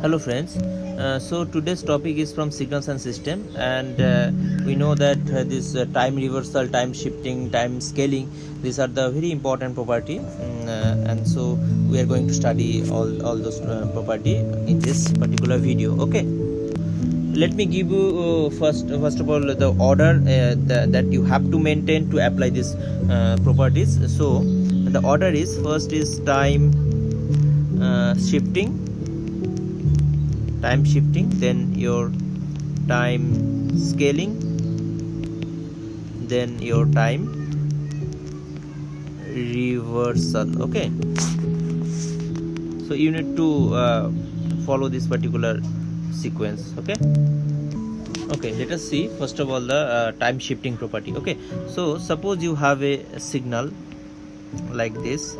Hello friends, so today's topic is from signals and system, and we know that this time reversal, time shifting, time scaling, these are the very important property, and so we are going to study all those property in this particular video. Okay, let me give you first of all the order that you have to maintain to apply these properties. So the order is, first is time shifting, then your time scaling, then your time reversal. Okay, so you need to follow this particular sequence. Okay, let us see first of all the time shifting property. Okay, so suppose you have a signal like this.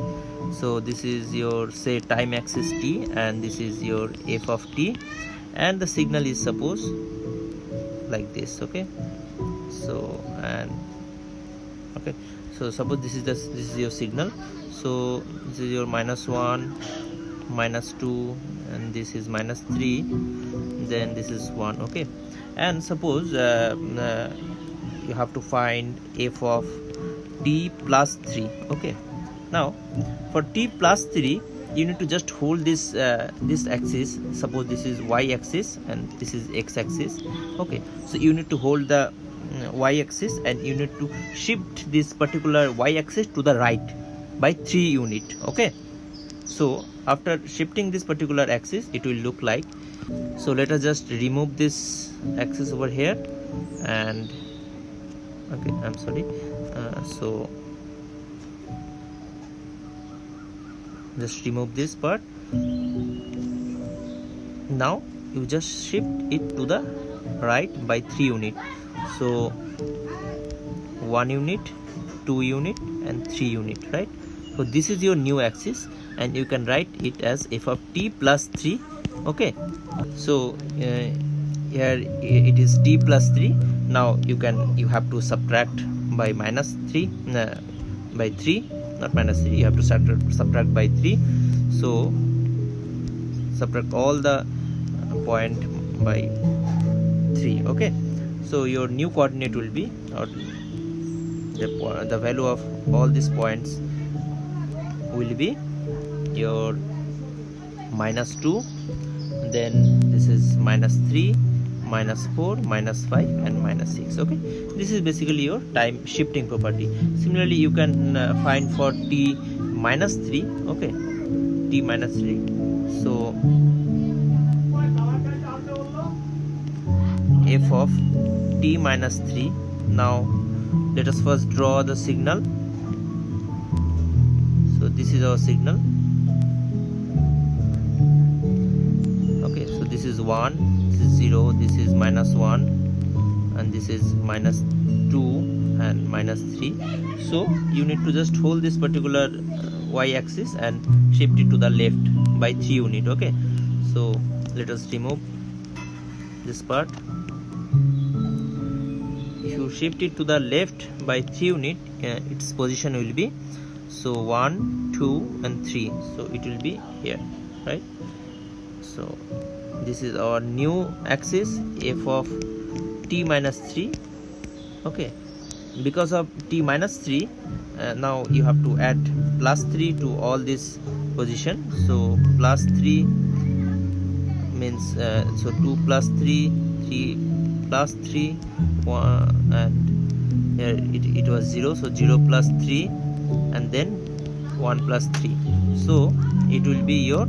So this is your, say, time axis t, and this is your f of t, and the signal is suppose like this. Okay, so so suppose this is your signal. So this is your -1, -2, and this is -3, then this is 1. Okay, and suppose you have to find f of t plus 3. Okay, now for t plus 3 you need to just hold this this axis. Suppose this is y axis and this is x axis. Okay, so you need to hold the y axis, and you need to shift this particular y axis to the right by 3 unit. Okay, so after shifting this particular axis, it will look like so. Let us just remove this axis over here, and okay, I'm sorry, so just remove this part. Now you just shift it to the right by 3 unit. So 1 unit, 2 unit, and 3 unit, right? So this is your new axis, and you can write it as f of t plus 3. Okay, so here it is t plus 3. Now you have to subtract by -3 by 3, not -3, you have to subtract by 3. So subtract all the point by 3. Okay, so your new coordinate will be, or the value of all these points will be your -2, then this is -3, -4, -5, and -6. Okay, this is basically your time shifting property. Similarly, you can find for t minus 3. Okay, t minus 3. So f of t minus 3. Now let us first draw the signal. So this is our signal. Okay, so this is 1, this is 0, this is -1, and this is -2 and -3. So you need to just hold this particular y axis and shift it to the left by 3 unit. Okay, so let us remove this part. If you shift it to the left by 3 unit, its position will be so 1, 2, and 3. So it will be here, right? So this is our new axis, f of t minus 3. Okay, because of t minus 3, now you have to add +3 to all this position. So +3 means so 2 plus 3, 3 plus 3, 1, and here it was 0, so 0 plus 3, and then 1 plus 3. So it will be your,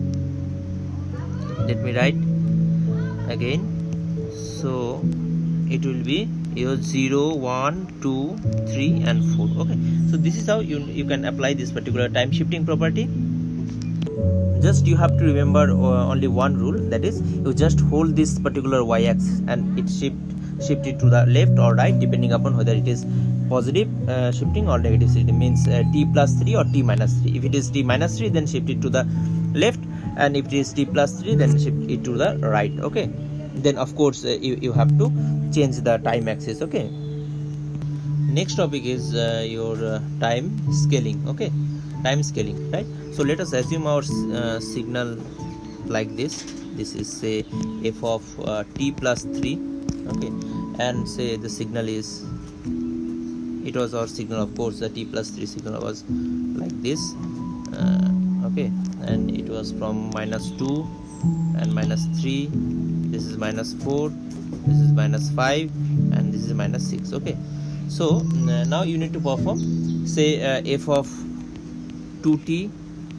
let me write again, so it will be your 0, 1, 2, 3, and 4. Okay, so this is how you can apply this particular time shifting property. Just you have to remember only one rule, that is you just hold this particular y axis and it shift it to the left or right depending upon whether it is positive shifting or negative shifting. Means t plus 3 or t minus 3. If it is t minus 3, then shift it to the left, and if it is t plus 3, then shift it to the right. Okay, then of course you have to change the time axis. Okay, next topic is your time scaling. Okay, time scaling, right? So let us assume our signal like this. This is say f of t plus 3, okay, and say the signal is, it was our signal, of course the t plus 3 signal was like this, okay, and it was from -2 and -3, this is -4, this is -5, and this is -6, okay. So now you need to perform say f of 2t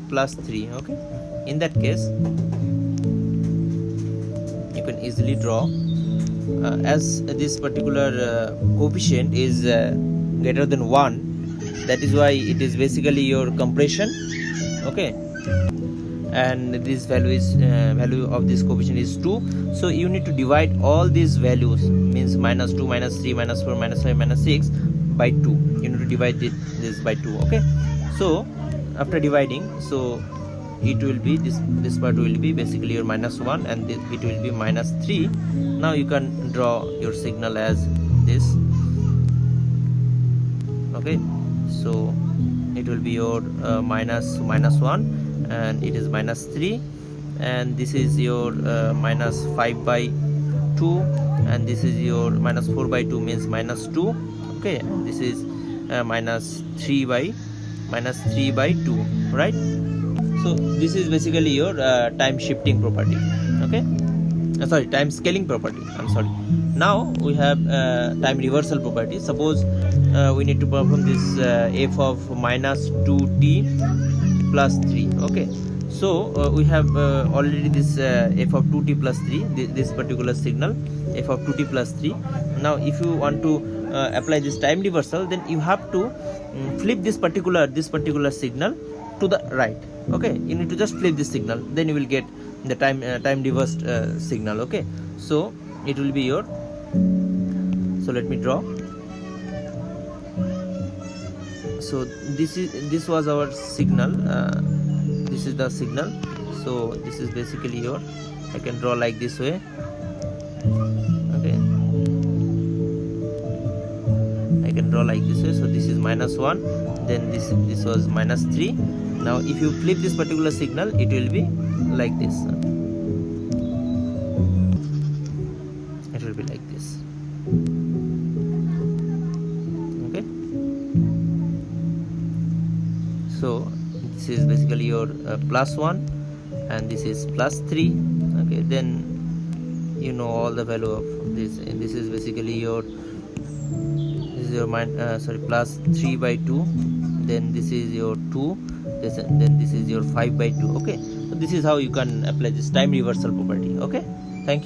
plus 3, okay. In that case you can easily draw as this particular coefficient is greater than 1, that is why it is basically your compression, okay, and this value is value of this coefficient is 2. So you need to divide all these values, means -2, -3, -4, -5, -6 by 2. You need to divide this by 2, okay. So after dividing, so it will be this part will be basically your -1, and it will be -3. Now you can draw your signal as this, okay. So it will be your -1, and it is -3, and this is your -5/2, and this is your -4/2, means -2, okay, and this is -3/2, right. So this is basically your time shifting property, okay, sorry, time scaling property, I'm sorry. Now we have time reversal property. Suppose we need to perform this f of -2t plus 3, okay. So we have already this f of 2t plus 3, this particular signal f of 2t plus 3. Now if you want to apply this time reversal, then you have to flip this particular signal to the right, okay. You need to just flip this signal, then you will get the time reversed signal, okay. So it will be your, so let me draw. So this was our signal, this is the signal. So this is basically your, I can draw like this way, okay, I can draw like this way. So this is -1, then this was -3. Now if you flip this particular signal, it will be like this, it will be like this, okay. So this is basically your +1, and this is +3, okay. Then you know all the value of this, and this is basically your, this is your +3/2, then this is your 2, then this is your 5/2, okay. So this is how you can apply this time reversal property, okay. Thank you.